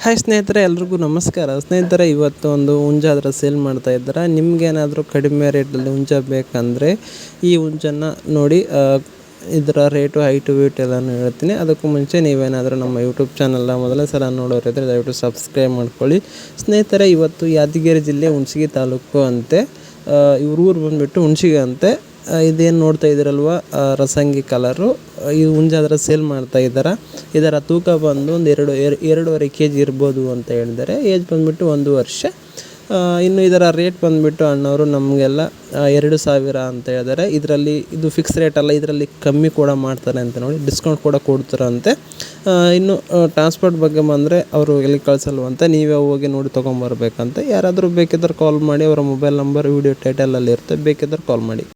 Hi ಸ್ನೇಹಿತರೆ, ಎಲ್ರಿಗೂ ನಮಸ್ಕಾರ. ಸ್ನೇಹಿತರೆ, ಇವತ್ತು ಒಂದು ಹುಂಜಾದ್ರ ಸೇಲ್ ಮಾಡ್ತಾ ಇದ್ದಾರೆ. ನಿಮಗೇನಾದರೂ ಕಡಿಮೆ ರೇಟಲ್ಲಿ ಹುಂಜ ಬೇಕಂದರೆ ಈ ಹುಂಜನ್ನು ನೋಡಿ. ಇದರ ರೇಟು, ಹೈಟು, ವೇಟ್ ಎಲ್ಲನೂ ಹೇಳ್ತೀನಿ. ಅದಕ್ಕೂ ಮುಂಚೆ ನೀವೇನಾದರೂ ನಮ್ಮ ಯೂಟ್ಯೂಬ್ ಚಾನಲ್ನ ಮೊದಲ ಸಲ ನೋಡೋರಿದ್ದರೆ ದಯವಿಟ್ಟು ಸಬ್ಸ್ಕ್ರೈಬ್ ಮಾಡ್ಕೊಳ್ಳಿ. ಸ್ನೇಹಿತರೆ, ಇವತ್ತು ಯಾದಗಿರಿ ಜಿಲ್ಲೆ ಹುಣಸಗಿ ತಾಲೂಕು ಅಂತೆ. ಇವ್ರ ಊರು ಬಂದುಬಿಟ್ಟು ಹುಣಸಗಿ ಅಂತೆ. ಇದೇನು ನೋಡ್ತಾ ಇದ್ದೀರಲ್ವ, ರಸಂಗಿ ಕಲರು, ಈ ಹುಂಜಾದ್ರ ಸೇಲ್ ಮಾಡ್ತಾ ಇದ್ದಾರೆ. ಇದರ ತೂಕ ಬಂದು ಒಂದು 2.5 kg ಇರ್ಬೋದು ಅಂತ ಹೇಳಿದ್ದಾರೆ. ಏಜ್ ಬಂದುಬಿಟ್ಟು 1 ವರ್ಷ. ಇನ್ನು ಇದರ ರೇಟ್ ಬಂದುಬಿಟ್ಟು ಅಣ್ಣವರು ನಮಗೆಲ್ಲ 2,000 ಅಂತ ಹೇಳಿದ್ದಾರೆ. ಇದರಲ್ಲಿ ಇದು ಫಿಕ್ಸ್ ರೇಟ್ ಅಲ್ಲ, ಇದರಲ್ಲಿ ಕಮ್ಮಿ ಕೂಡ ಮಾಡ್ತಾರೆ ಅಂತ ನೋಡಿ, ಡಿಸ್ಕೌಂಟ್ ಕೂಡ ಕೊಡ್ತಾರಂತೆ. ಇನ್ನು ಟ್ರಾನ್ಸ್ಪೋರ್ಟ್ ಬಗ್ಗೆ ಬಂದರೆ ಅವರು ಎಲ್ಲಿ ಕಳಿಸಲ್ವಂತೆ, ನೀವೇ ಹೋಗಿ ನೋಡಿ ತೊಗೊಂಬರ್ಬೇಕಂತೆ. ಯಾರಾದರೂ ಬೇಕಿದ್ದರೆ ಕಾಲ್ ಮಾಡಿ. ಅವರ ಮೊಬೈಲ್ ನಂಬರ್ ವಿಡಿಯೋ ಟೈಟಲಲ್ಲಿ ಇರುತ್ತೆ, ಬೇಕಿದ್ದರೆ ಕಾಲ್ ಮಾಡಿ.